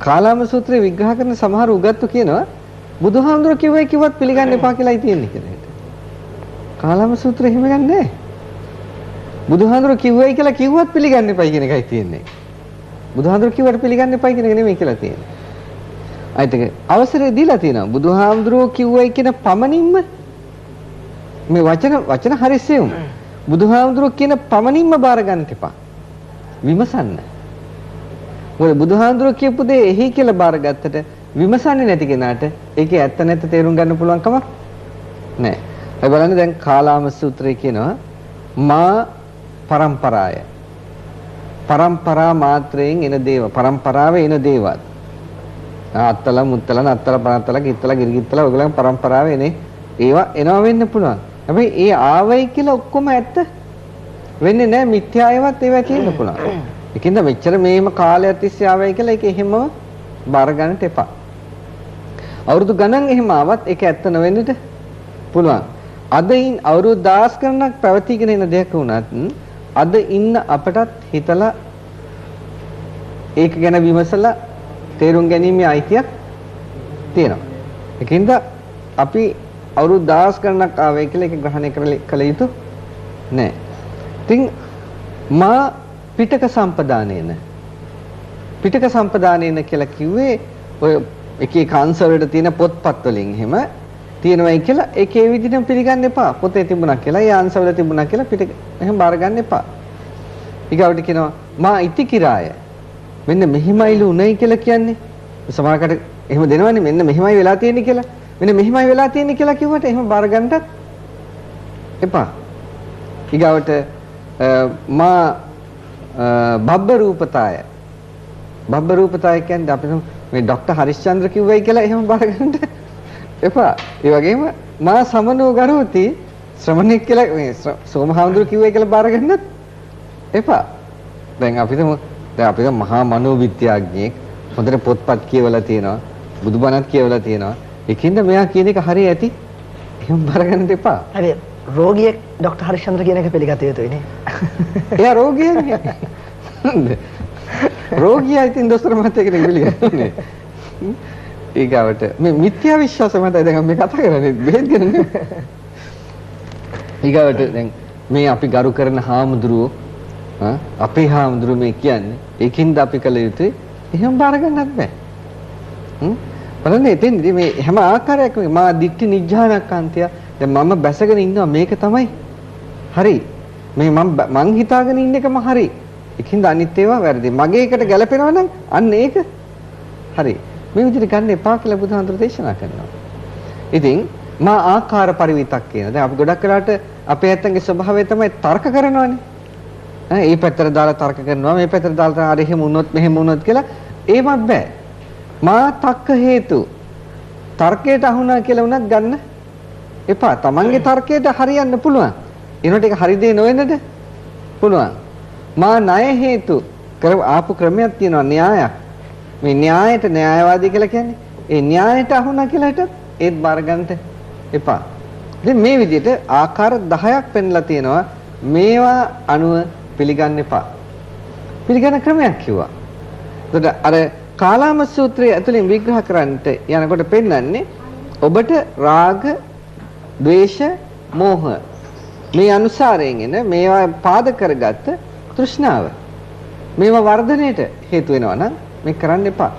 කාලාම සූත්‍රය විග්‍රහ කරන සමහර උගත්තු කියනවා බුදුහාමුදුරුවෝ කිව්වයි කිව්වත් පිළිගන්න එපා කියලායි තියෙන්නේ කියලා. කාලාම සූත්‍රය එහෙම ගන්නෑ. බුදුහාමුදුරුවෝ කිව්වයි කියලා කිව්වත් පිළිගන්න එපයි කියන එකයි තියෙන්නේ. බුදුහාමුදුරුවෝ කිව්වට පිළිගන්න එපයි කියන එක නෙමෙයි කියලා තියෙන්නේ. අයිත් ඒක අවසරය දීලා තියෙනවා. බුදුහාමුදුරුවෝ කිව්වයි කියන පමණින්ම මේ වචන හරිසියුම්. බුදුහාමුදුරුවෝ කියන පමණින්ම බාර ගන්න එපා. විමසන්න. මොකද බුදුහාමුදුරුවෝ කියපු දේ එහි කියලා බාරගත්තට විමසන්නේ නැති කෙනාට ඒකේ ඇත්ත නැත්ත තේරුම් ගන්න පුළුවන් කමක් නැහැ. ඒ බලන්න දැන් කාලාම සූත්‍රයේ කියනවා මා පරම්පරාය. පරම්පරා මාත්‍රයෙන් එන දේව. පරම්පරාවේ එන දේවල්. අත්තල මුත්තල නත්තල පනත්තල කිත්තල ගිරිගිත්තල ඔයගොල්ලන් පරම්පරාවේ එනේ. ඒවා එනවා වෙන්න පුළුවන්. හැබැයි ඒ ආවයි කියලා ඔක්කොම ඇත්ත වෙන්නේ නැහැ. මිත්‍යායවත් ඒවා තියෙන්න පුළුවන්. ඒකින්ද මෙච්චර මේම කාලයක් තිස්සේ ආවයි කියලා ඒක එහෙමම බාර ගන්නට එපා. අවුරුදු ගණන් එහෙම ආවත් ඒක ඇත්ත නොවෙන්නට පුළුවන්. අද ඉන් අවුරුදු 10 ගණනක් පැවතීගෙන ඉන්න දෙයක් වුණත් අද ඉන්න අපටත් හිතලා ඒක ගැන විමසලා තේරුම් ගැනීමේ අයිතියක් තියෙනවා. ඒකින්ද අපි අවුරුදු 10 ගණනක් ආවයි කියලා ඒක ග්‍රහණය කළ යුතු නැහැ. ඉතින් මා පිටක සම්පදානේන කියලා කිව්වේ ඔය එක එක අංශවලට තියෙන පොත්පත් වලින් එහෙම තියෙනවයි කියලා ඒකේ විදිහටම පිළිගන්න එපා. පොතේ තිබුණා කියලා, ඒ අංශවල තිබුණා කියලා පිටක එහෙම බාර ගන්න එපා. ඊගවට කියනවා මා ඉතිකිරාය. මෙන්න මෙහිමයිලු උණයි කියලා කියන්නේ. සමහරකට එහෙම දෙනවනේ මෙන්න මෙහිමයි වෙලා තියෙන්නේ කියලා. මෙන්න මෙහිමයි වෙලා තියෙන්නේ කියලා කිව්වට එහෙම බාර ගන්නත් එපා. ඊගවට මා බබ්බ රූපතාය. බබ්බ රූපතාය කියන්නේ අපි මේ ડોક્ટર හරිශ්චන්ද්‍ර කිව්වයි කියලා එහෙම බාර ගන්න එපා. ඒ වගේම මා සමනෝ ගරෝති ශ්‍රමණෙක් කියලා මේ සෝමහාමුදුරු කිව්වයි කියලා බාර ගන්නත් එපා. දැන් අපිට මහා මනෝවිද්‍යාඥයෙක් හොඳට පොත්පත් කියවලා තියෙනවා, බුදුබණත් කියවලා තියෙනවා. ඒකින්ද මෙයා කියන එක හරිය ඇති. එහෙම බාර ගන්න එපා. හරි. රෝගියෙක් ડોક્ટર හරිශ්චන්ද්‍ර කියන එක පිළිගත යුතුයි නේ. එයා රෝගියෙක්නේ. රෝගියා ඉතින් දොස්තර මහත්තයා කෙනෙක් පිළිගන්නේ. ඊගාවට මේ මිත්‍යා විශ්වාස මතයි දැන් අපි කතා කරන්නේ බෙහෙත් ගැන නෙමෙයි. ඊගාවට දැන් මේ අපි ගරු කරන හාමුදුරුවෝ අපේ හාමුදුරුවෝ මේ කියන්නේ ඒකින්ද අපි කළ යුතුයි එහෙම බාර ගන්නත් බෑ. බලන්න එතෙන්දී මේ හැම ආකාරයකම මා දික්ටි නිජ්ජානකාන්තය දැන් මම බැසගෙන ඉන්නවා මේක තමයි හරි. මේ මං හිතාගෙන ඉන්න එකම හරි. ඒකින්ද අනිත් ඒවා වැරදි. මගේ එකට ගැලපෙනවා නම් අන්න ඒක හරි. මේ විදිහට ගන්න එපා කියලා බුදුහාමුදුරු දේශනා කරනවා. ඉතින් මා ආකාර පරිවිතක් කියන. දැන් අපි ගොඩක් වෙලාවට අපේ ඇත්තන්ගේ ස්වභාවය තමයි තර්ක කරනවානේ. මේ පැත්තට දාලා තර්ක කරනවා, මේ පැත්තට දාලා අර එහෙම වුණොත් මෙහෙම වුණොත් කියලා ඒවත් බෑ. මා තක්ක හේතු තර්කයට අහුණා කියලා උනත් ගන්න එපා. Tamange තර්කයට හරියන්න පුළුවන්. ඒනොට ඒක හරි දේ නොවෙන්නද පුළුවන්. මා ණය හේතු ආපු ක්‍රමයක් තියෙනවා න්‍යායක්. මේ න්‍යායට න්‍යායවාදී කියලා කියන්නේ ඒ න්‍යායට අහුණා කියලා හිටත් ඒත් බාර ගන්නට එපා. ඉතින් මේ විදිහට ආකාර 10ක් පෙන්ලා තියෙනවා. මේවා අනුව පිළිගන්න එපා. පිළිගන්න ක්‍රමයක් කිව්වා. එතකොට අර කාලාම සූත්‍රයේ ඇතුලින් විග්‍රහ කරන්නට යනකොට පෙන්වන්නේ ඔබට රාග, ද්වේෂ, මෝහ මේ අනුසාරයෙන් එන මේවා පාද කරගත්ත තෘෂ්ණාව මේවා වර්ධනයට හේතු වෙනවා නම් මේ කරන්න එපා.